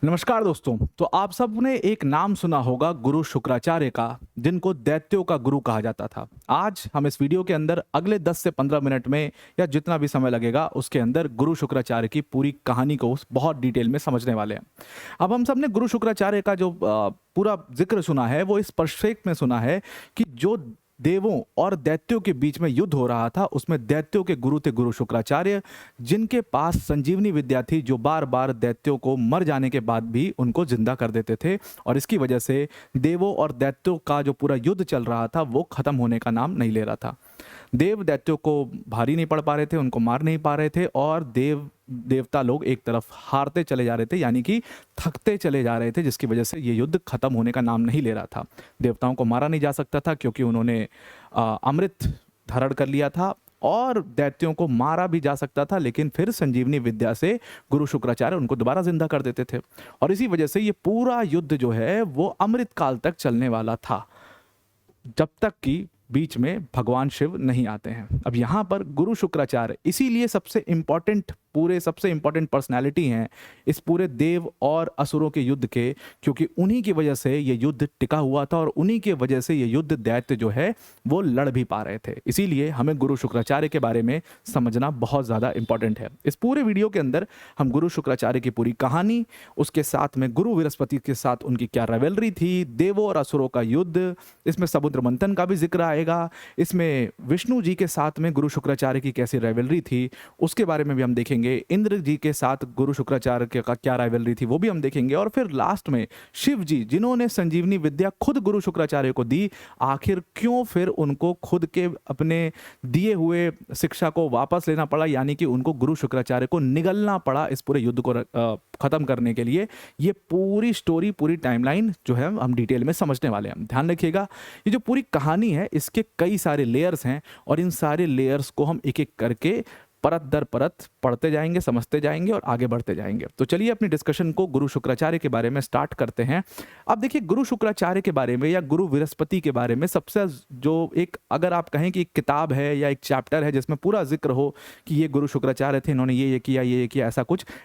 नमस्कार दोस्तों। तो आप सबने एक नाम सुना होगा गुरु शुक्राचार्य का, जिनको दैत्यों का गुरु कहा जाता था। आज हम इस वीडियो के अंदर अगले 10 से 15 मिनट में या जितना भी समय लगेगा उसके अंदर गुरु शुक्राचार्य की पूरी कहानी को बहुत डिटेल में समझने वाले हैं। अब हम सबने गुरु शुक्राचार्य का जो पूरा जिक्र सुना है वो इस परिप्रेक्ष्य में सुना है कि जो देवों और दैत्यों के बीच में युद्ध हो रहा था उसमें दैत्यों के गुरु थे गुरु शुक्राचार्य, जिनके पास संजीवनी विद्या थी जो बार बार दैत्यों को मर जाने के बाद भी उनको जिंदा कर देते थे। और इसकी वजह से देवों और दैत्यों का जो पूरा युद्ध चल रहा था वो खत्म होने का नाम नहीं ले रहा था। देव दैत्यों को भारी नहीं पड़ पा रहे थे, उनको मार नहीं पा रहे थे, और देवता लोग एक तरफ हारते चले जा रहे थे, यानी कि थकते चले जा रहे थे, जिसकी वजह से ये युद्ध खत्म होने का नाम नहीं ले रहा था। देवताओं को मारा नहीं जा सकता था क्योंकि उन्होंने अमृत धारण कर लिया था, और दैत्यों को मारा भी जा सकता था लेकिन फिर संजीवनी विद्या से गुरु शुक्राचार्य उनको दोबारा जिंदा कर देते थे। और इसी वजह से ये पूरा युद्ध जो है वो अमृत काल तक चलने वाला था, जब तक कि बीच में भगवान शिव नहीं आते हैं। अब यहाँ पर गुरु शुक्राचार्य इसीलिए सबसे इंपॉर्टेंट पर्सनालिटी हैं इस पूरे देव और असुरों के युद्ध के, क्योंकि उन्हीं की वजह से ये युद्ध टिका हुआ था और उन्हीं की वजह से ये युद्ध दैत्य जो है वो लड़ भी पा रहे थे। इसीलिए हमें गुरु शुक्राचार्य के बारे में समझना बहुत ज़्यादा इंपॉर्टेंट है। इस पूरे वीडियो के अंदर हम गुरु शुक्राचार्य की पूरी कहानी, उसके साथ में गुरु बृहस्पति के साथ उनकी क्या राइवलरी थी, देवों और असुरों का युद्ध, इसमें समुद्र मंथन का भी जिक्र आएगा, इसमें विष्णु जी के साथ में गुरु शुक्राचार्य की कैसी राइवलरी थी उसके बारे में भी हम देखेंगे, इंद्र जी के साथ गुरु शुक्राचार्य का क्या राइवलरी थी वो भी हम देखेंगे, और फिर लास्ट में शिव जी जिन्होंने संजीवनी विद्या खुद गुरु शुक्राचार्य को दी, आखिर क्यों फिर उनको खुद के अपने दिए हुए शिक्षा को वापस लेना पड़ा, यानी कि उनको गुरु शुक्राचार्य को निगलना पड़ा इस पूरे युद्ध को खत्म करने के लिए। ये पूरी स्टोरी, पूरी टाइमलाइन जो है हम डिटेल में समझने वाले हैं। ध्यान रखिएगा, ये जो पूरी कहानी है इसके कई सारे लेयर्स हैं और इन सारे लेयर्स को हम एक एक करके परत दर परत पढ़ते जाएंगे, समझते जाएंगे और आगे बढ़ते जाएंगे। तो चलिए अपनी डिस्कशन को गुरु शुक्राचार्य के बारे में स्टार्ट करते हैं। अब देखिए, गुरु शुक्राचार्य के बारे में या गुरु बृहस्पति के बारे में सबसे जो एक, अगर आप कहें कि एक किताब है या एक चैप्टर है जिसमें पूरा जिक्र हो कि ये गुरु शुक्राचार्य थे, इन्होंने ये किया, ये किया,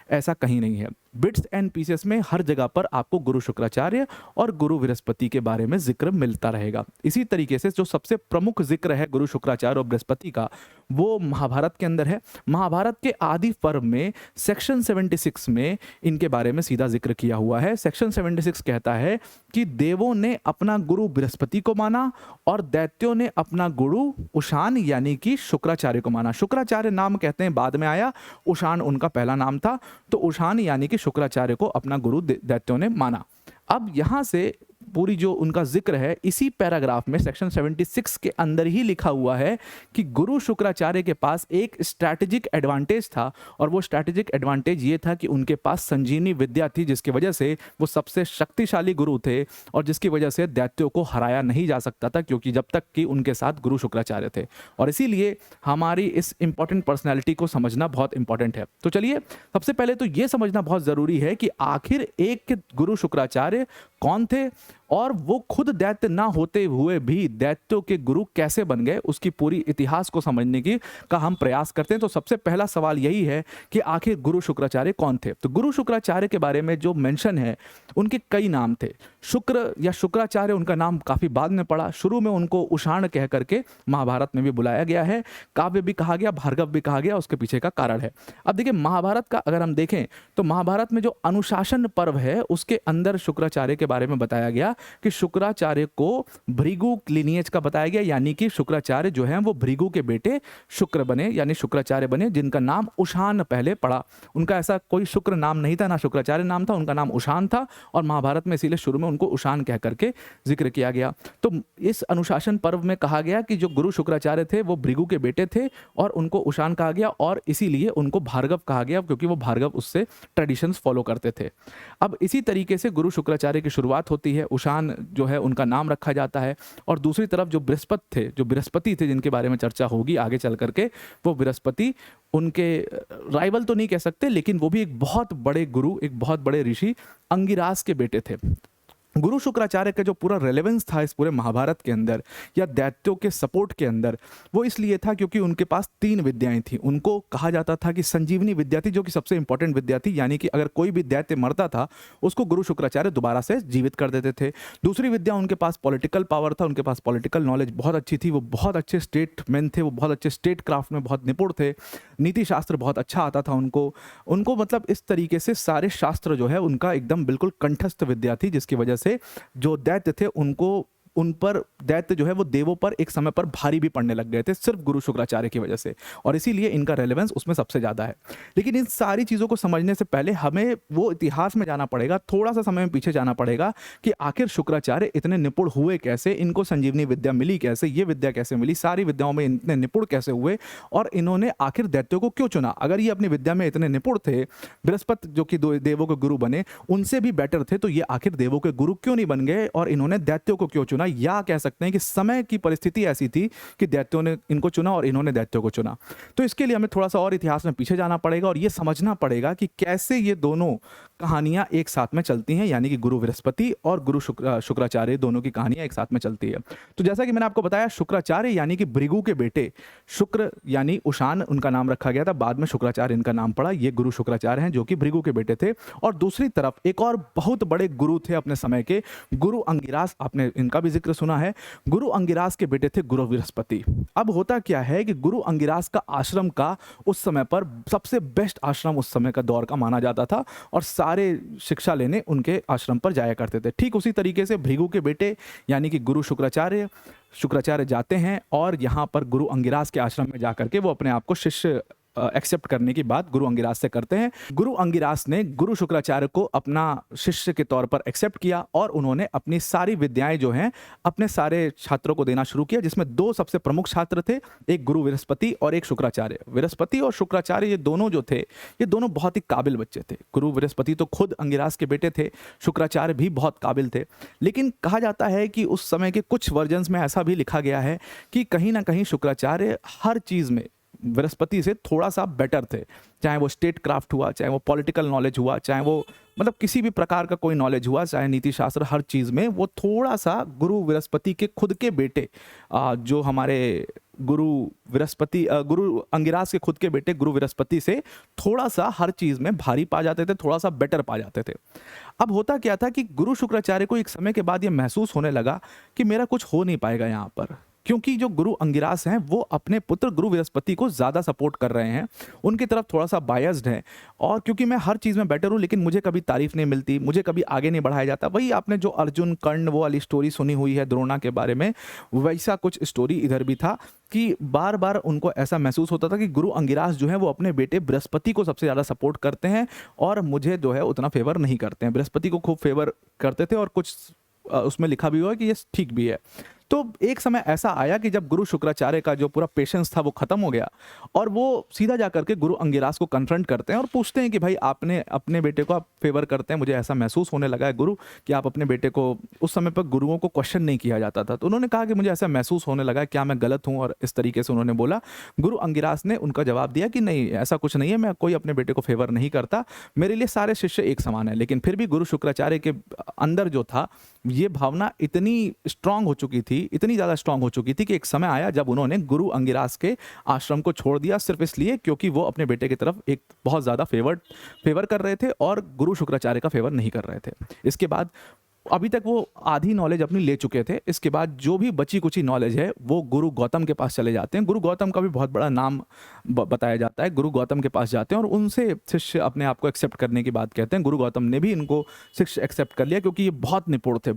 ऐसा कहीं नहीं है। बिट्स एंड पीसेस में हर जगह पर आपको गुरु शुक्राचार्य और गुरु बृहस्पति के बारे में जिक्र मिलता रहेगा। इसी तरीके से जो सबसे प्रमुख जिक्र है गुरु शुक्राचार्य और बृहस्पति का वो महाभारत के अंदर है। महाभारत के आदि पर्व में सेक्शन 76 में इनके बारे में सीधा जिक्र किया हुआ है। सेक्शन 76 कहता है कि देवों ने अपना गुरु बृहस्पति को माना और दैत्यों ने अपना गुरु उषान यानी कि शुक्राचार्य को माना। शुक्राचार्य नाम कहते हैं बाद में आया, उषान उनका पहला नाम था, तो उषान यानी कि शुक्राचार्य को अपना गुरु दैत्यों ने माना। अब यहां से पूरी जो उनका जिक्र है इसी पैराग्राफ में सेक्शन 76 के अंदर ही लिखा हुआ है कि गुरु शुक्राचार्य के पास एक स्ट्रैटेजिक एडवांटेज था, और वो स्ट्रैटेजिक एडवांटेज ये था कि उनके पास संजीवनी विद्या थी, जिसकी वजह से वो सबसे शक्तिशाली गुरु थे और जिसकी वजह से दैत्यों को हराया नहीं जा सकता था, क्योंकि जब तक कि उनके साथ गुरु शुक्राचार्य थे। और इसीलिए हमारी इस इंपॉर्टेंट पर्सनैलिटी को समझना बहुत इंपॉर्टेंट है। तो चलिए, सबसे पहले तो ये समझना बहुत जरूरी है कि आखिर एक गुरु शुक्राचार्य कौन थे और वो खुद दैत्य ना होते हुए भी दैत्यों के गुरु कैसे बन गए, उसकी पूरी इतिहास को समझने की का हम प्रयास करते हैं। तो सबसे पहला सवाल यही है कि आखिर गुरु शुक्राचार्य कौन थे। तो गुरु शुक्राचार्य के बारे में जो मेंशन है, उनके कई नाम थे। शुक्र या शुक्राचार्य उनका नाम काफी बाद में पड़ा, शुरू में उनको उषाण कह करके महाभारत में भी बुलाया गया है, काव्य भी कहा गया, भार्गव भी कहा गया, उसके पीछे का कारण है। अब देखिए, महाभारत का अगर हम देखें तो महाभारत में जो अनुशासन पर्व है उसके अंदर शुक्राचार्य के बारे में बताया गया कि शुक्राचार्य को भृगु लिनिएज का बताया गया, यानी कि शुक्राचार्य जो है वो भृगु के बेटे शुक्र बने, यानी शुक्राचार्य बने, जिनका नाम उषान पहले पड़ा। उनका ऐसा कोई शुक्र नाम नहीं था, ना शुक्राचार्य नाम था, उनका नाम उषान था, और महाभारत में इसीलिए शुरू में उनको उषान कह करके जिक्र किया गया। तो इस अनुशासन पर्व में कहा गया कि जो गुरु शुक्राचार्य थे वो भृगु के बेटे थे और उनको उषान कहा गया, और इसीलिए उनको भार्गव कहा गया क्योंकि वो भार्गव उससे ट्रेडिशंस फॉलो करते थे। अब इसी तरीके से गुरु शुक्राचार्य की शुरुआत होती है, उषान जो है उनका नाम रखा जाता है, और दूसरी तरफ जो बृहस्पति थे जिनके बारे में चर्चा होगी आगे चल करके, वो बृहस्पति उनके राइवल तो नहीं कह सकते, लेकिन वो भी एक बहुत बड़े गुरु, एक बहुत बड़े ऋषि अंगिरास के बेटे थे। गुरु शुक्राचार्य का जो पूरा रेलेवेंस था इस पूरे महाभारत के अंदर या दैत्यों के सपोर्ट के अंदर, वो इसलिए था क्योंकि उनके पास 3 विद्याएं थी। उनको कहा जाता था कि संजीवनी विद्या थी, जो कि सबसे इंपॉर्टेंट विद्या थी, यानी कि अगर कोई भी दैत्य मरता था उसको गुरु शुक्राचार्य दोबारा से जीवित कर देते थे। दूसरी विद्या, उनके पास पॉलिटिकल पावर था, उनके पास पॉलिटिकल नॉलेज बहुत अच्छी थी, वो बहुत अच्छे स्टेटमैन थे, वो बहुत अच्छे स्टेट क्राफ्ट में बहुत निपुण थे, नीति शास्त्र बहुत अच्छा आता था उनको उनको मतलब इस तरीके से सारे शास्त्र जो है उनका एकदम बिल्कुल कंठस्थ विद्या थी, जिसकी वजह से जो दैत्य थे उनको उन पर दैत्य जो है वो देवों पर एक समय पर भारी भी पड़ने लग गए थे, सिर्फ गुरु शुक्राचार्य की वजह से, और इसीलिए इनका रेलेवेंस उसमें सबसे ज़्यादा है। लेकिन इन सारी चीज़ों को समझने से पहले हमें वो इतिहास में जाना पड़ेगा, थोड़ा सा समय में पीछे जाना पड़ेगा कि आखिर शुक्राचार्य इतने निपुण हुए कैसे, इनको संजीवनी विद्या मिली कैसे, ये विद्या कैसे मिली, सारी विद्याओं में इतने निपुण कैसे हुए, और इन्होंने आखिर दैत्यों को क्यों चुना। अगर ये अपनी विद्या में इतने निपुण थे, बृहस्पति जो कि देवों के गुरु बने उनसे भी बेटर थे, तो ये आखिर देवों के गुरु क्यों नहीं बन गए और इन्होंने दैत्यों को क्यों चुना। या कह सकते हैं कि समय की परिस्थिति ऐसी थी कि दैत्यों ने इनको चुना और इन्होंने दैत्यों को चुना। तो इसके लिए हमें थोड़ा सा और इतिहास में पीछे जाना पड़ेगा और ये समझना पड़ेगा कि कैसे ये दोनों कहानियां एक साथ में चलती हैं, यानी कि गुरु बृहस्पति और गुरु शुक्राचार्य दोनों की कहानियां एक साथ में चलती है। तो जैसा कि मैंने आपको बताया, शुक्राचार्य यानी कि भृगु के बेटे, शुक्र यानी उषान उनका नाम रखा गया था, बाद में शुक्राचार्य इनका नाम पड़ा। ये गुरु शुक्राचार्य हैं जो कि भृगु के बेटे थे। और दूसरी तरफ एक और बहुत बड़े गुरु थे अपने समय के, गुरु अंगिरास, आपने इनका भी जिक्र सुना है। गुरु अंगिरास के बेटे थे गुरु बृहस्पति। अब होता क्या है कि गुरु अंगिरास का आश्रम का उस समय पर सबसे बेस्ट आश्रम उस समय का दौर का माना जाता था और सारे शिक्षा लेने उनके आश्रम पर जाया करते थे। ठीक उसी तरीके से भृगु के बेटे यानी कि गुरु शुक्राचार्य जाते हैं और यहाँ पर गुरु अंगिरास के आश्रम में जाकर के वो अपने आप को शिष्य एक्सेप्ट करने की बात गुरु अंगिरास से करते हैं। गुरु अंगिरास ने गुरु शुक्राचार्य को अपना शिष्य के तौर पर एक्सेप्ट किया और उन्होंने अपनी सारी विद्याएं जो हैं अपने सारे छात्रों को देना शुरू किया, जिसमें 2 सबसे प्रमुख छात्र थे, एक गुरु बृहस्पति और एक शुक्राचार्य। बृहस्पति और शुक्राचार्य ये दोनों जो थे, ये दोनों बहुत ही काबिल बच्चे थे। गुरु बृहस्पति तो खुद अंगिरास के बेटे थे, शुक्राचार्य भी बहुत काबिल थे। लेकिन कहा जाता है कि उस समय के कुछ वर्जन्स में ऐसा भी लिखा गया है कि कहीं ना कहीं शुक्राचार्य हर चीज़ में बृहस्पति से थोड़ा सा बेटर थे, चाहे वो स्टेट क्राफ्ट हुआ, चाहे वो पॉलिटिकल नॉलेज हुआ, चाहे वो मतलब किसी भी प्रकार का कोई नॉलेज हुआ, चाहे नीति शास्त्र, हर चीज़ में वो थोड़ा सा गुरु बृहस्पति के खुद के बेटे जो हमारे गुरु अंगिरास के खुद के बेटे गुरु बृहस्पति से थोड़ा सा हर चीज़ में भारी पा जाते थे, थोड़ा सा बेटर पा जाते थे। अब होता क्या था कि गुरु शुक्राचार्य को एक समय के बाद ये महसूस होने लगा कि मेरा कुछ हो नहीं पाएगा यहाँ पर, क्योंकि जो गुरु अंगिरास हैं वो अपने पुत्र गुरु बृहस्पति को ज़्यादा सपोर्ट कर रहे हैं, उनकी तरफ थोड़ा सा बायस्ड है, और क्योंकि मैं हर चीज़ में बेटर हूँ लेकिन मुझे कभी तारीफ नहीं मिलती, मुझे कभी आगे नहीं बढ़ाया जाता। वही आपने जो अर्जुन कर्ण वो वाली स्टोरी सुनी हुई है द्रोणा के बारे में, वैसा कुछ स्टोरी इधर भी था कि बार बार उनको ऐसा महसूस होता था कि गुरु अंगिरास जो है वो अपने बेटे बृहस्पति को सबसे ज़्यादा सपोर्ट करते हैं और मुझे जो है उतना फेवर नहीं करते हैं। बृहस्पति को खूब फेवर करते थे और कुछ उसमें लिखा भी हुआ है कि ये ठीक भी है। तो एक समय ऐसा आया कि जब गुरु शुक्राचार्य का जो पूरा पेशेंस था वो खत्म हो गया और वो सीधा जाकर के गुरु अंगिरास को कन्फ्रंट करते हैं और पूछते हैं कि भाई आपने अपने बेटे को आप फेवर करते हैं, मुझे ऐसा महसूस होने लगा है गुरु कि आप अपने बेटे को, उस समय पर गुरुओं को क्वेश्चन नहीं किया जाता था, तो उन्होंने कहा कि मुझे ऐसा महसूस होने लगा है, क्या मैं गलत हूँ, और इस तरीके से उन्होंने बोला। गुरु अंगिरास ने उनका जवाब दिया कि नहीं, ऐसा कुछ नहीं है, मैं कोई अपने बेटे को फेवर नहीं करता, मेरे लिए सारे शिष्य एक समान है। लेकिन फिर भी गुरु शुक्राचार्य के अंदर जो था ये भावना इतनी स्ट्रांग हो चुकी थी, इतनी ज़्यादा स्ट्रांग हो चुकी थी कि एक समय आया जब उन्होंने गुरु अंगिरास के आश्रम को छोड़ दिया, सिर्फ इसलिए क्योंकि वो अपने बेटे की तरफ एक बहुत ज़्यादा फेवर कर रहे थे और गुरु शुक्राचार्य का फेवर नहीं कर रहे थे। इसके बाद अभी तक वो आधी नॉलेज अपनी ले चुके थे, इसके बाद जो भी बची कुची नॉलेज है वो गुरु गौतम के पास चले जाते हैं। गुरु गौतम का भी बहुत बड़ा नाम बताया जाता है। गुरु गौतम के पास जाते हैं और उनसे शिष्य अपने आप को एक्सेप्ट करने की बात कहते हैं। गुरु गौतम ने भी इनको शिष्य एक्सेप्ट कर लिया क्योंकि ये बहुत निपुण थे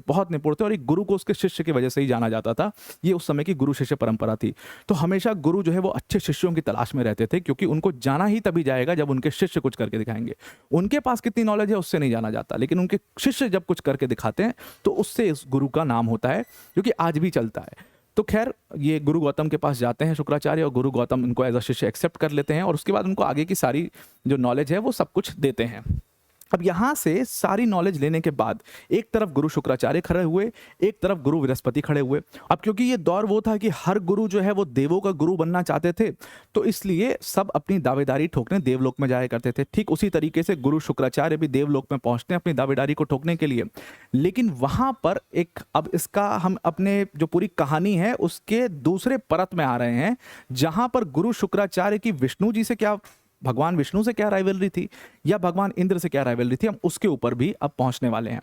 और एक गुरु को उसके शिष्य की वजह से ही जाना जाता था। ये उस समय की गुरु शिष्य परंपरा थी। तो हमेशा गुरु जो है वो अच्छे शिष्यों की तलाश में रहते थे, क्योंकि उनको जाना ही तभी जाएगा जब उनके शिष्य कुछ करके दिखाएंगे। उनके पास कितनी नॉलेज है उससे नहीं जाना जाता, लेकिन उनके शिष्य जब कुछ करके दिखाते हैं तो उससे इस गुरु का नाम होता है, क्योंकि आज भी चलता है। तो खैर ये गुरु गौतम के पास जाते हैं शुक्राचार्य और गुरु गौतम इनको एज अ शिष्य एक्सेप्ट कर लेते हैं और उसके बाद उनको आगे की सारी जो नॉलेज है वो सब कुछ देते हैं। अब यहाँ से सारी नॉलेज लेने के बाद एक तरफ गुरु शुक्राचार्य खड़े हुए, एक तरफ गुरु बृहस्पति खड़े हुए। अब क्योंकि ये दौर वो था कि हर गुरु जो है वो देवों का गुरु बनना चाहते थे, तो इसलिए सब अपनी दावेदारी ठोकने देवलोक में जाया करते थे। ठीक उसी तरीके से गुरु शुक्राचार्य भी देवलोक में पहुंचते हैं अपनी दावेदारी को ठोकने के लिए। लेकिन वहां पर एक, अब इसका हम अपने जो पूरी कहानी है उसके दूसरे परत में आ रहे हैं, जहां पर गुरु शुक्राचार्य की विष्णु जी से क्या, भगवान विष्णु से क्या राइवलरी थी या भगवान इंद्र से क्या राइवलरी थी, हम उसके ऊपर भी अब पहुंचने वाले हैं।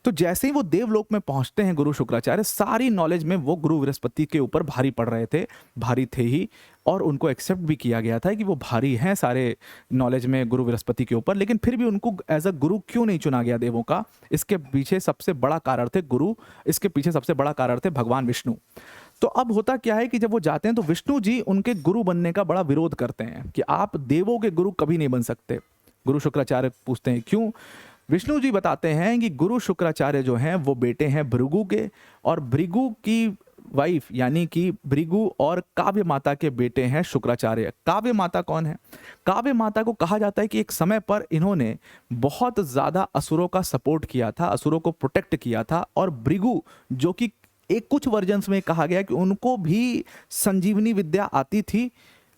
तो जैसे ही वो देवलोक में पहुंचते हैं गुरु शुक्राचार्य, सारी नॉलेज में वो गुरु बृहस्पति के ऊपर भारी पड़ रहे थे, भारी थे ही, और उनको एक्सेप्ट भी किया गया था कि वो भारी हैं सारे नॉलेज में गुरु बृहस्पति के ऊपर। लेकिन फिर भी उनको एज अ गुरु क्यों नहीं चुना गया देवों का, इसके पीछे सबसे बड़ा कारण थे गुरु, इसके पीछे सबसे बड़ा कारण थे भगवान विष्णु। तो अब होता क्या है कि जब वो जाते हैं तो विष्णु जी उनके गुरु बनने का बड़ा विरोध करते हैं कि आप देवों के गुरु कभी नहीं बन सकते। गुरु शुक्राचार्य पूछते हैं क्यों? विष्णु जी बताते हैं कि गुरु शुक्राचार्य जो हैं वो बेटे हैं भृगु के, और भृगु की वाइफ यानी कि भृगु और काव्य माता के बेटे हैं शुक्राचार्य। काव्य माता कौन है? काव्य माता को कहा जाता है कि एक समय पर इन्होंने बहुत ज़्यादा असुरों का सपोर्ट किया था, असुरों को प्रोटेक्ट किया था, और भृगु जो कि एक कुछ वर्जन्स में कहा गया कि उनको भी संजीवनी विद्या आती थी,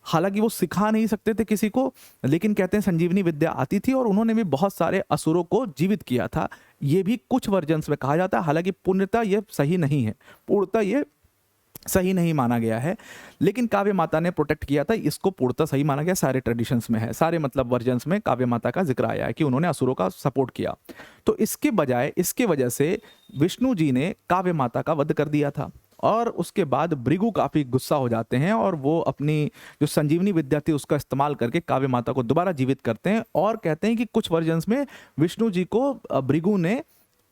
हालांकि वो सिखा नहीं सकते थे किसी को, लेकिन कहते हैं संजीवनी विद्या आती थी, और उन्होंने भी बहुत सारे असुरों को जीवित किया था। ये भी कुछ वर्जन्स में कहा जाता है, हालांकि पूर्णतः ये सही नहीं है, पूर्णतः ये सही नहीं माना गया है। लेकिन काव्य माता ने प्रोटेक्ट किया था, इसको पूर्णतः सही माना गया। सारे ट्रेडिशंस में है, सारे मतलब वर्जन्स में काव्य माता का जिक्र आया है कि उन्होंने असुरों का सपोर्ट किया। तो इसके बजाय, इसके वजह से विष्णु जी ने काव्य माता का वध कर दिया था, और उसके बाद भृगु काफी गुस्सा हो जाते हैं और वो अपनी जो संजीवनी विद्या थी उसका इस्तेमाल करके काव्य माता को दोबारा जीवित करते हैं, और कहते हैं कि कुछ वर्जन्स में विष्णु जी को भृगु ने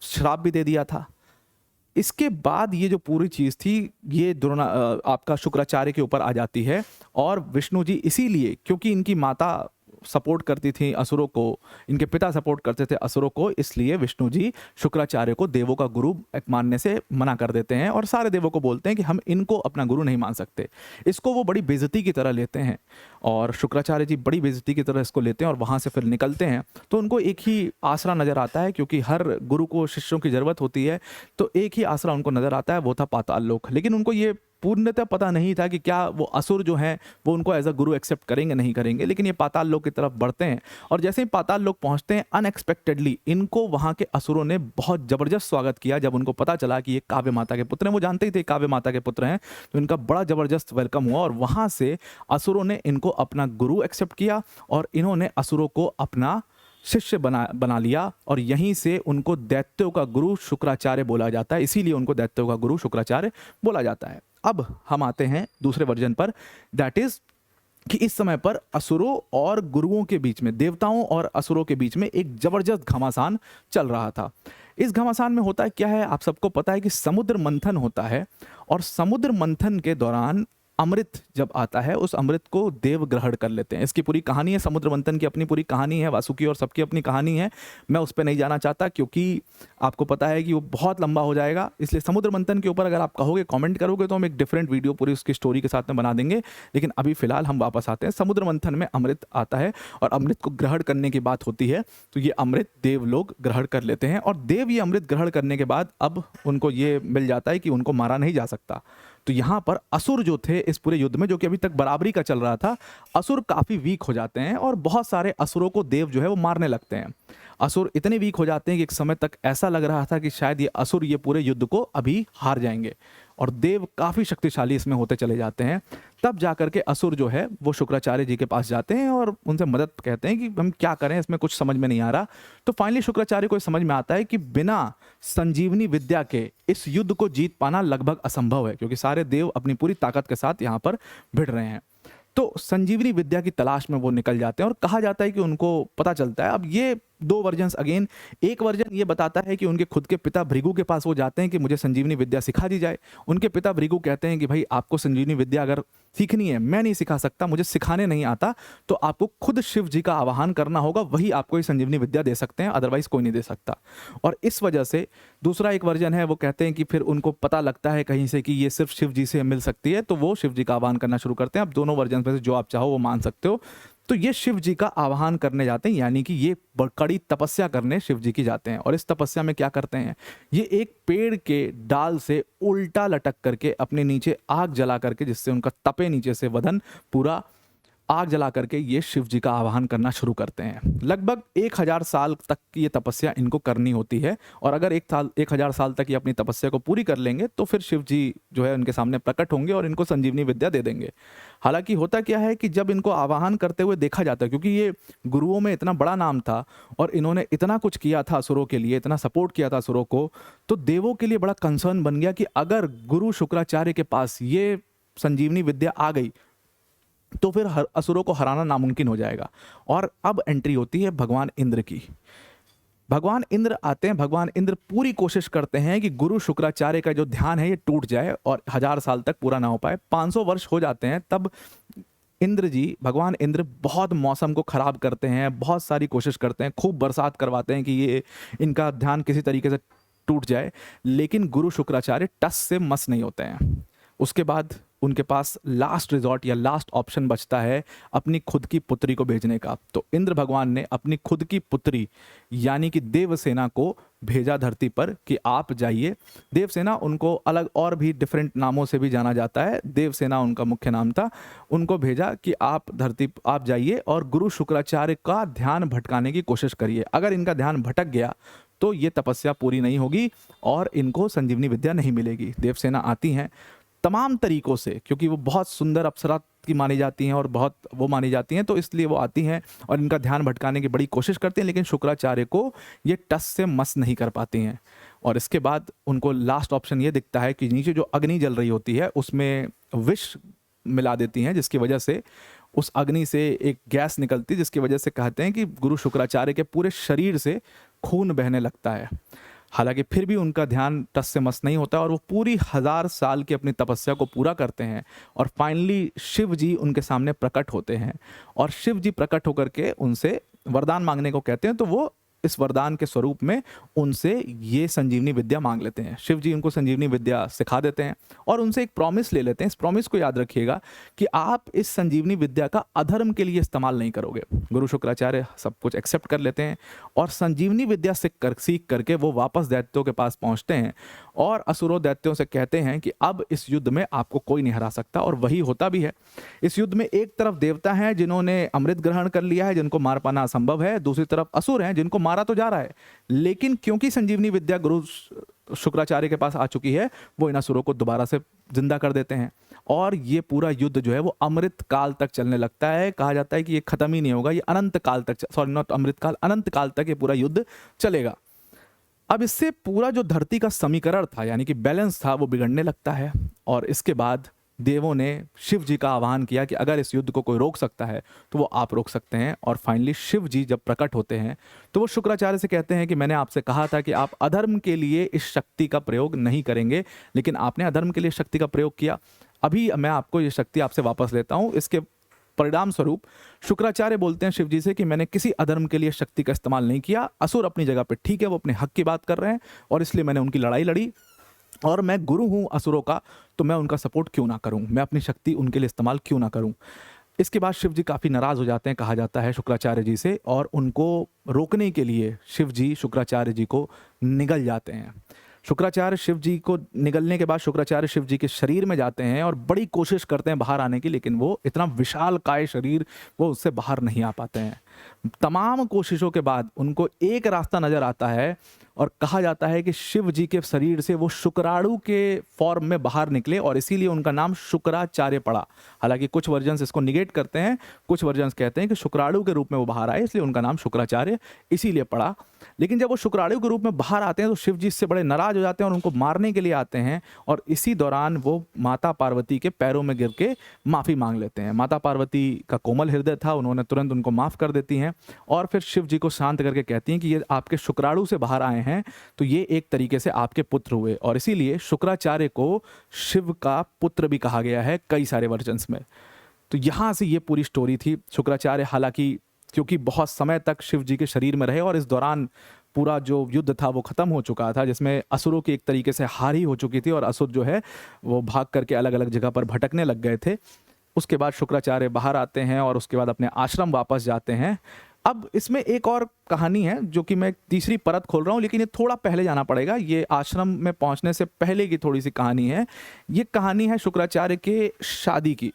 श्राप भी दे दिया था। इसके बाद ये जो पूरी चीज़ थी ये आपका शुक्राचार्य के ऊपर आ जाती है, और विष्णु जी इसीलिए, क्योंकि इनकी माता सपोर्ट करती थी असुरों को, इनके पिता सपोर्ट करते थे असुरों को, इसलिए विष्णु जी शुक्राचार्य को देवों का गुरु मानने से मना कर देते हैं, और सारे देवों को बोलते हैं कि हम इनको अपना गुरु नहीं मान सकते। इसको वो बड़ी बेइज्जती की तरह लेते हैं, और शुक्राचार्य जी बड़ी बेइज्जती की तरह इसको लेते हैं, और वहाँ से फिर निकलते हैं। तो उनको एक ही आसरा नज़र आता है, क्योंकि हर गुरु को शिष्यों की ज़रूरत होती है, तो एक ही आसरा उनको नज़र आता है, वो था पाताल लोक। लेकिन उनको ये पूर्णतः पता नहीं था कि क्या वो असुर जो हैं वो उनको एज अ गुरु एक्सेप्ट करेंगे नहीं करेंगे। लेकिन ये पाताल लोक की तरफ बढ़ते हैं, और जैसे ही पाताल लोक पहुंचते हैं, अनएक्सपेक्टेडली इनको वहां के असुरों ने बहुत जबरदस्त स्वागत किया। जब उनको पता चला कि ये काव्य माता के पुत्र हैं, वो जानते ही थे काव्य माता के पुत्र हैं, तो इनका बड़ा जबरदस्त वेलकम हुआ, और वहां से असुरों ने इनको अपना गुरु एक्सेप्ट किया, और इन्होंने असुरों को अपना शिष्य बना लिया, और यहीं से उनको दैत्यों का गुरु शुक्राचार्य बोला जाता है। इसीलिए उनको दैत्यों का गुरु शुक्राचार्य बोला जाता है। अब हम आते हैं दूसरे वर्जन पर, दैट इज कि इस समय पर असुरों और गुरुओं के बीच में, देवताओं और असुरों के बीच में एक जबरदस्त घमासान चल रहा था। इस घमासान में होता क्या है, आप सबको पता है कि समुद्र मंथन होता है, और समुद्र मंथन के दौरान अमृत जब आता है, उस अमृत को देव ग्रहण कर लेते हैं। इसकी पूरी कहानी है, समुद्र मंथन की अपनी पूरी कहानी है, वासुकी और सबकी अपनी कहानी है। मैं उस पर नहीं जाना चाहता, क्योंकि आपको पता है कि वो बहुत लंबा हो जाएगा। इसलिए समुद्र मंथन के ऊपर अगर आप कहोगे, कमेंट करोगे, तो हम एक डिफरेंट वीडियो पूरी उसकी स्टोरी के साथ में बना देंगे। लेकिन अभी फिलहाल हम वापस आते हैं। समुद्र मंथन में अमृत आता है, और अमृत को ग्रहण करने की बात होती है, तो ये अमृत देव लोग ग्रहण कर लेते हैं, और देव ये अमृत ग्रहण करने के बाद अब उनको ये मिल जाता है कि उनको मारा नहीं जा सकता। तो यहाँ पर असुर जो थे इस पूरे युद्ध में, जो कि अभी तक बराबरी का चल रहा था, असुर काफ़ी वीक हो जाते हैं, और बहुत सारे असुरों को देव जो है वो मारने लगते हैं। असुर इतने वीक हो जाते हैं कि एक समय तक ऐसा लग रहा था कि शायद ये असुर ये पूरे युद्ध को अभी हार जाएंगे, और देव काफ़ी शक्तिशाली इसमें होते चले जाते हैं। तब जाकर के असुर जो है वो शुक्राचार्य जी के पास जाते हैं, और उनसे मदद कहते हैं कि हम क्या करें, इसमें कुछ समझ में नहीं आ रहा। तो फाइनली शुक्राचार्य को समझ में आता है कि बिना संजीवनी विद्या के इस युद्ध को जीत पाना लगभग असंभव है, क्योंकि सारे देव अपनी पूरी ताकत के साथ यहाँ पर भिड़ रहे हैं। तो संजीवनी विद्या की तलाश में वो निकल जाते हैं, और कहा जाता है कि उनको पता चलता है। अब ये दो वर्जन्स अगेन, एक वर्जन ये बताता है कि उनके खुद के पिता भृगु के पास वो जाते हैं कि मुझे संजीवनी विद्या सिखा दी जाए। उनके पिता भृगु कहते हैं कि भाई आपको संजीवनी विद्या अगर सीखनी है, मैं नहीं सिखा सकता, मुझे सिखाने नहीं आता, तो आपको खुद शिव जी का आवाहन करना होगा, वही आपको ये संजीवनी विद्या दे सकते हैं, अदरवाइज कोई नहीं दे सकता। और इस वजह से दूसरा एक वर्जन है, वो कहते हैं कि फिर उनको पता लगता है कहीं से कि ये सिर्फ शिव जी से मिल सकती है, तो वो शिव जी का आवाहन करना शुरू करते हैं। अब दोनों वर्जन में से जो आप चाहो वो मान सकते हो। तो ये शिव जी का आवाहन करने जाते हैं, यानी कि ये कड़ी तपस्या करने शिव जी की जाते हैं। और इस तपस्या में क्या करते हैं, ये एक पेड़ के डाल से उल्टा लटक करके अपने नीचे आग जला करके, जिससे उनका तपे नीचे से बदन पूरा, आग जला करके ये शिव जी का आवाहन करना शुरू करते हैं। लगभग 1000 साल तक की ये तपस्या इनको करनी होती है। और अगर 1000 साल तक ये अपनी तपस्या को पूरी कर लेंगे तो फिर शिव जी जो है उनके सामने प्रकट होंगे और इनको संजीवनी विद्या दे देंगे। हालांकि होता क्या है कि जब इनको आवाहन करते हुए देखा जाता है, क्योंकि ये गुरुओं में इतना बड़ा नाम था और इन्होंने इतना कुछ किया था असुरों के लिए, इतना सपोर्ट किया था असुरों को, तो देवों के लिए बड़ा कंसर्न बन गया कि अगर गुरु शुक्राचार्य के पास ये संजीवनी विद्या आ गई तो फिर असुरों को हराना नामुमकिन हो जाएगा। और अब एंट्री होती है भगवान इंद्र की। भगवान इंद्र आते हैं। भगवान इंद्र पूरी कोशिश करते हैं कि गुरु शुक्राचार्य का जो ध्यान है ये टूट जाए और 1000 साल तक पूरा ना हो पाए। 500 वर्ष हो जाते हैं, तब इंद्र जी, भगवान इंद्र बहुत मौसम को खराब करते हैं, बहुत सारी कोशिश करते हैं, खूब बरसात करवाते हैं कि ये इनका ध्यान किसी तरीके से टूट जाए, लेकिन गुरु शुक्राचार्य टस से मस नहीं होते हैं। उसके बाद उनके पास लास्ट रिजॉर्ट या लास्ट ऑप्शन बचता है अपनी खुद की पुत्री को भेजने का। तो इंद्र भगवान ने अपनी खुद की पुत्री यानी कि देवसेना को भेजा धरती पर कि आप जाइए। देवसेना, उनको अलग और भी डिफरेंट नामों से भी जाना जाता है, देवसेना उनका मुख्य नाम था। उनको भेजा कि आप जाइए और गुरु शुक्राचार्य का ध्यान भटकाने की कोशिश करिए। अगर इनका ध्यान भटक गया तो ये तपस्या पूरी नहीं होगी और इनको संजीवनी विद्या नहीं मिलेगी। देवसेना आती हैं तमाम तरीकों से, क्योंकि वो बहुत सुंदर अप्सरा की मानी जाती हैं और बहुत वो मानी जाती हैं, तो इसलिए वो आती हैं और इनका ध्यान भटकाने की बड़ी कोशिश करती हैं, लेकिन शुक्राचार्य को ये टस से मस नहीं कर पाती हैं। और इसके बाद उनको लास्ट ऑप्शन ये दिखता है कि नीचे जो अग्नि जल रही होती है उसमें विष मिला देती हैं, जिसकी वजह से उस अग्नि से एक गैस निकलती है, जिसकी वजह से कहते हैं कि गुरु शुक्राचार्य के पूरे शरीर से खून बहने लगता है। हालांकि फिर भी उनका ध्यान टस से मस नहीं होता और वो पूरी 1000 साल की अपनी तपस्या को पूरा करते हैं और फाइनली शिव जी उनके सामने प्रकट होते हैं। और शिव जी प्रकट होकर के उनसे वरदान मांगने को कहते हैं, तो वो इस वरदान के स्वरूप में उनसे ये संजीवनी विद्या मांग लेते हैं। शिव जी उनको संजीवनी विद्या सिखा देते हैं और उनसे एक प्रॉमिस ले लेते हैं। इस प्रॉमिस को याद रखिएगा कि आप इस संजीवनी विद्या का अधर्म के लिए इस्तेमाल नहीं करोगे। गुरु शुक्राचार्य सब कुछ एक्सेप्ट कर लेते हैं और संजीवनी विद्या सीख करके वो वापस दैत्यों के पास पहुंचते हैं और असुरों दैत्यों से कहते हैं कि अब इस युद्ध में आपको कोई नहीं हरा सकता। और वही होता भी है। इस युद्ध में एक तरफ देवता हैं जिन्होंने अमृत ग्रहण कर लिया है, जिनको मार पाना असंभव है, दूसरी तरफ असुर हैं जिनको मारा तो जा रहा है, लेकिन क्योंकि संजीवनी विद्या गुरु शुक्राचार्य के पास आ चुकी है, वो इन असुरों को दोबारा से जिंदा कर देते हैं और ये पूरा युद्ध जो है वो अमृत काल तक चलने लगता है। कहा जाता है कि ये खत्म ही नहीं होगा, ये अनंत काल तक, सॉरी नॉट अमृत काल, अनंत काल तक ये पूरा युद्ध चलेगा। अब इससे पूरा जो धरती का समीकरण था यानी कि बैलेंस था वो बिगड़ने लगता है और इसके बाद देवों ने शिव जी का आह्वान किया कि अगर इस युद्ध को कोई रोक सकता है तो वो आप रोक सकते हैं। और फाइनली शिव जी जब प्रकट होते हैं तो वो शुक्राचार्य से कहते हैं कि मैंने आपसे कहा था कि आप अधर्म के लिए इस शक्ति का प्रयोग नहीं करेंगे, लेकिन आपने अधर्म के लिए शक्ति का प्रयोग किया। अभी मैं आपको ये शक्ति आपसे वापस लेता हूँ। इसके परिणाम स्वरूप शुक्राचार्य बोलते हैं शिव जी से कि मैंने किसी अधर्म के लिए शक्ति का इस्तेमाल नहीं किया। असुर अपनी जगह पे ठीक है, वो अपने हक की बात कर रहे हैं और इसलिए मैंने उनकी लड़ाई लड़ी और मैं गुरु हूं असुरों का, तो मैं उनका सपोर्ट क्यों ना करूं, मैं अपनी शक्ति उनके लिए इस्तेमाल क्यों ना करूं। इसके बाद शिव जी काफ़ी नाराज़ हो जाते हैं, कहा जाता है शुक्राचार्य जी से, और उनको रोकने के लिए शिव जी शुक्राचार्य जी को निगल जाते हैं। शुक्राचार्य शिव जी को निगलने के बाद शुक्राचार्य शिव जी के शरीर में जाते हैं और बड़ी कोशिश करते हैं बाहर आने की, लेकिन वो इतना विशाल काय शरीर, वो उससे बाहर नहीं आ पाते हैं। तमाम कोशिशों के बाद उनको एक रास्ता नजर आता है और कहा जाता है कि शिव जी के शरीर से वो शुक्राणु के फॉर्म में बाहर निकले और इसीलिए उनका नाम शुक्राचार्य पड़ा। हालांकि कुछ वर्जन्स इसको निगेट करते हैं, कुछ वर्जन्स कहते हैं कि शुक्राणु के रूप में वो बाहर आए इसलिए उनका नाम शुक्राचार्य इसीलिए पड़ा। लेकिन जब वो शुक्राणु के रूप में बाहर आते हैं तो शिव जी इससे बड़े नाराज हो जाते हैं और उनको मारने के लिए आते हैं और इसी दौरान वो माता पार्वती के पैरों में गिर के माफ़ी मांग लेते हैं। माता पार्वती का कोमल हृदय था, उन्होंने तुरंत उनको माफ़ कर देती हैं और फिर शिव जी को शांत करके कहती हैं कि ये आपके शुक्राणु से बाहर आए हैं तो ये एक तरीके से आपके पुत्र हुए, और इसीलिए शुक्राचार्य को शिव का पुत्र भी कहा गया है कई सारे वर्जन्स में। तो यहाँ से ये पूरी स्टोरी थी। शुक्राचार्य हालांकि क्योंकि बहुत समय तक शिव जी के शरीर में रहे और इस दौरान पूरा जो युद्ध था वो खत्म हो चुका था, जिसमें असुरों की एक तरीके से हार ही हो चुकी थी और असुर जो है वो भाग करके अलग अलग जगह पर भटकने लग गए थे। उसके बाद शुक्राचार्य बाहर आते हैं और उसके बाद अपने आश्रम वापस जाते हैं। अब इसमें एक और कहानी है जो कि मैं तीसरी परत खोल रहा हूँ, लेकिन ये थोड़ा पहले जाना पड़ेगा। ये आश्रम में पहुँचने से पहले की थोड़ी सी कहानी है। ये कहानी है शुक्राचार्य के शादी की।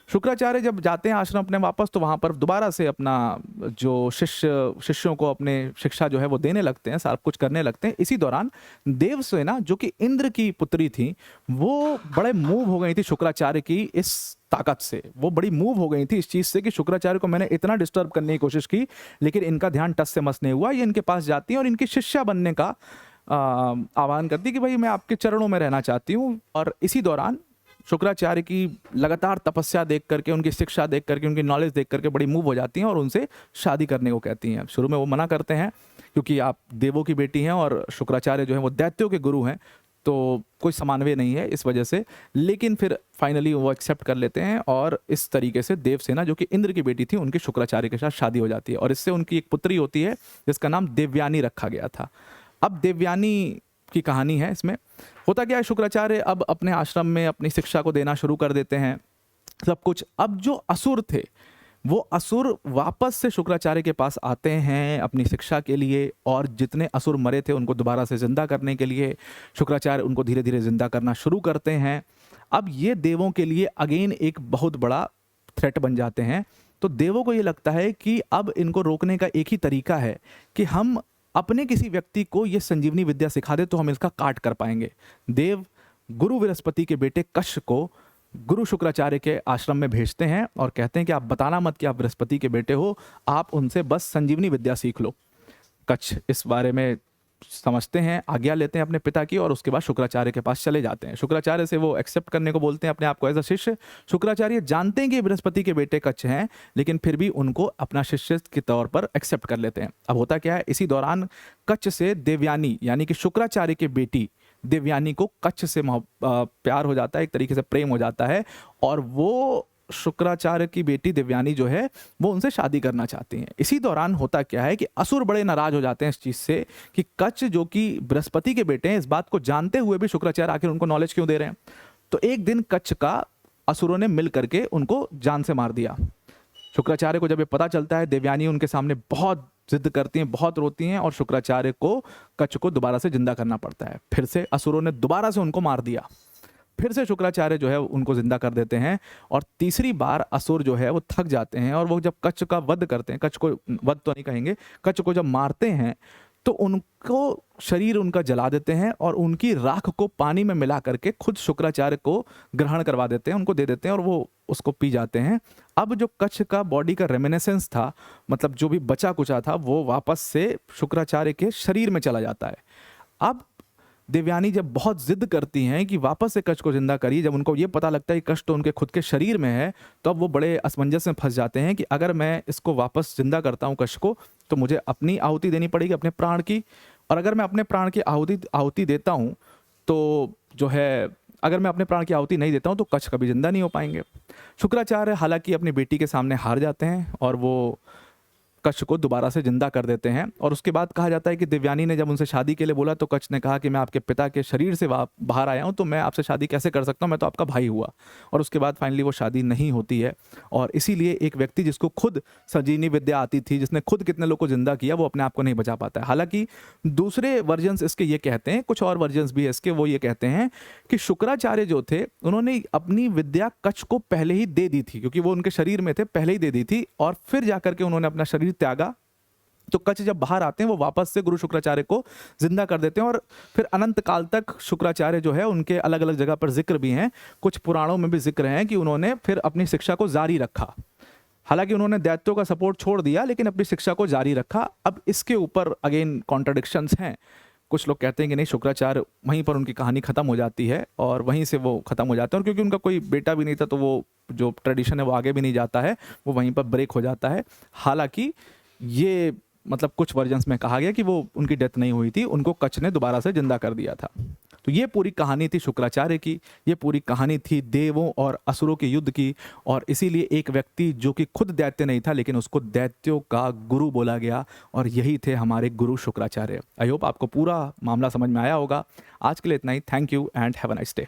शुक्राचार्य जब जाते हैं आश्रम अपने वापस, तो वहाँ पर दोबारा से अपना जो शिष्यों को अपने शिक्षा जो है वो देने लगते हैं, सब कुछ करने लगते हैं। इसी दौरान देवसेना जो कि इंद्र की पुत्री थी, वो बड़े मूव हो गई थी शुक्राचार्य की इस ताकत से। वो बड़ी मूव हो गई थी इस चीज़ से कि शुक्राचार्य को मैंने इतना डिस्टर्ब करने की कोशिश की, लेकिन इनका ध्यान टस से मस नहीं हुआ। ये इनके पास जाती हैं और इनकी शिष्या बनने का आह्वान करती कि भाई मैं आपके चरणों में रहना चाहती हूँ। और इसी दौरान शुक्राचार्य की लगातार तपस्या देख करके, उनकी शिक्षा देख करके, उनकी नॉलेज देख करके बड़ी मूव हो जाती हैं और उनसे शादी करने को कहती हैं। शुरू में वो मना करते हैं क्योंकि आप देवों की बेटी हैं और शुक्राचार्य जो है वो दैत्यों के गुरु हैं, तो कोई समन्वय नहीं है इस वजह से। लेकिन फिर फाइनली वो एक्सेप्ट कर लेते हैं और इस तरीके से देवसेना जो कि इंद्र की बेटी थी, उनकी शुक्राचार्य के साथ शादी हो जाती है और इससे उनकी एक पुत्री होती है जिसका नाम देवयानी रखा गया था। अब देवयानी की कहानी है। इसमें होता क्या है, शुक्राचार्य अब अपने आश्रम में अपनी शिक्षा को देना शुरू कर देते हैं सब कुछ। अब जो असुर थे, वो असुर वापस से शुक्राचार्य के पास आते हैं अपनी शिक्षा के लिए, और जितने असुर मरे थे उनको दोबारा से जिंदा करने के लिए शुक्राचार्य उनको धीरे धीरे जिंदा करना शुरू करते हैं। अब ये देवों के लिए अगेन एक बहुत बड़ा थ्रेट बन जाते हैं। तो देवों को ये लगता है कि अब इनको रोकने का एक ही तरीका है कि हम अपने किसी व्यक्ति को ये संजीवनी विद्या सिखा दे तो हम इसका काट कर पाएंगे। देव गुरु बृहस्पति के बेटे कच्छ को गुरु शुक्राचार्य के आश्रम में भेजते हैं और कहते हैं कि आप बताना मत कि आप बृहस्पति के बेटे हो, आप उनसे बस संजीवनी विद्या सीख लो। कच्छ इस बारे में समझते हैं, आज्ञा लेते हैं अपने पिता की और उसके बाद शुक्राचार्य के पास चले जाते हैं। शुक्राचार्य से वो एक्सेप्ट करने को बोलते हैं अपने आप को एज अ शिष्य। शुक्राचार्य जानते हैं कि बृहस्पति के बेटे कच्छ हैं, लेकिन फिर भी उनको अपना शिष्य के तौर पर एक्सेप्ट कर लेते हैं। अब होता क्या है, इसी दौरान कच्छ से देवयानी यानी कि शुक्राचार्य की बेटी देवयानी को कच्छ से प्यार हो जाता है, एक तरीके से प्रेम हो जाता है, और वो शुक्राचार्य की बेटी देवयानी जो है वो उनसे शादी करना चाहती हैं। इसी दौरान होता क्या है कि असुर बड़े नाराज हो जाते हैं इस चीज से कि कच्छ जो कि बृहस्पति के बेटे हैं, इस बात को जानते हुए भी शुक्राचार्य आखिर उनको नॉलेज क्यों दे रहे हैं। तो एक दिन कच्छ का असुरों ने मिल करके उनको जान से मार दिया। शुक्राचार्य को जब ये पता चलता है, देवयानी उनके सामने बहुत जिद करती हैं, बहुत रोती हैं, और शुक्राचार्य को कच्छ को दोबारा से जिंदा करना पड़ता है। फिर से असुरों ने दोबारा से उनको मार दिया। फिर से शुक्राचार्य जो है उनको जिंदा कर देते हैं, और तीसरी बार असुर जो है वो थक जाते हैं और वो जब कच्छ का वध करते हैं, कच्छ को वध तो नहीं कहेंगे, कच्छ को जब मारते हैं तो उनको शरीर उनका जला देते हैं और उनकी राख को पानी में मिला करके खुद शुक्राचार्य को ग्रहण करवा देते हैं, उनको दे देते हैं और वो उसको पी जाते हैं। अब जो कच्छ का बॉडी का रेमिनेसेंस था, मतलब जो भी बचा कुचा था, वो वापस से शुक्राचार्य के शरीर में चला जाता है। अब देवयानी जब बहुत जिद करती हैं कि वापस से कच्छ को जिंदा करिए, जब उनको ये पता लगता है कि कच्छ तो उनके खुद के शरीर में है, तो अब वो बड़े असमंजस में फंस जाते हैं कि अगर मैं इसको वापस जिंदा करता हूँ कच्छ को, तो मुझे अपनी आहुति देनी पड़ेगी, अपने प्राण की, और अगर मैं अपने प्राण की आहुति देता हूँ तो जो है, अगर मैं अपने प्राण की आहुति नहीं देता हूँ तो कच्छ कभी जिंदा नहीं हो पाएंगे। शुक्राचार्य हालांकि अपनी बेटी के सामने हार जाते हैं और वो कच्छ को दोबारा से जिंदा कर देते हैं। और उसके बाद कहा जाता है कि देवयानी ने जब उनसे शादी के लिए बोला तो कच्छ ने कहा कि मैं आपके पिता के शरीर से बाहर आया हूं, तो मैं आपसे शादी कैसे कर सकता हूं, मैं तो आपका भाई हुआ। और उसके बाद फाइनली वो शादी नहीं होती है। और इसीलिए एक व्यक्ति जिसको खुद संजीवनी विद्या आती थी, जिसने खुद कितने लोग को जिंदा किया, वो अपने आप को नहीं बचा पाता है। हालांकि दूसरे वर्जन्स इसके ये कहते हैं, कुछ और वर्जन्स भी है इसके, वो ये कहते हैं कि शुक्राचार्य जो थे उन्होंने अपनी विद्या कच्छ को पहले ही दे दी थी, क्योंकि वो उनके शरीर में थे, पहले ही दे दी थी, और फिर जाकर के उन्होंने अपना शरीर त्यागा। तो कच्छ जब बाहर आते हैं वो वापस से गुरु शुक्राचार्य को जिंदा कर देते हैं, और फिर अनंत काल तक शुक्राचार्य जो है, उनके अलग अलग जगह पर जिक्र भी हैं, कुछ पुराणों में भी जिक्र हैं कि उन्होंने फिर अपनी शिक्षा को जारी रखा। हालांकि उन्होंने दैत्यों का सपोर्ट छोड़ दिया, लेकिन अपनी शिक्षा को जारी रखा। अब इसके ऊपर अगेन कॉन्ट्रडिक्शंस हैं। कुछ लोग कहते हैं कि नहीं, शुक्राचार्य वहीं पर उनकी कहानी खत्म हो जाती है और वहीं से वो खत्म हो जाते हैं, और क्योंकि उनका कोई बेटा भी नहीं था तो वो जो ट्रेडिशन है वो आगे भी नहीं जाता है, वो वहीं पर ब्रेक हो जाता है। हालांकि ये मतलब कुछ वर्जन्स में कहा गया कि वो उनकी डेथ नहीं हुई थी, उनको कच्छ ने दोबारा से जिंदा कर दिया था। तो ये पूरी कहानी थी शुक्राचार्य की, ये पूरी कहानी थी देवों और असुरों के युद्ध की, और इसीलिए एक व्यक्ति जो कि खुद दैत्य नहीं था लेकिन उसको दैत्यों का गुरु बोला गया, और यही थे हमारे गुरु शुक्राचार्य। आई होप आपको पूरा मामला समझ में आया होगा। आज के लिए इतना ही। Thank you and have a nice day.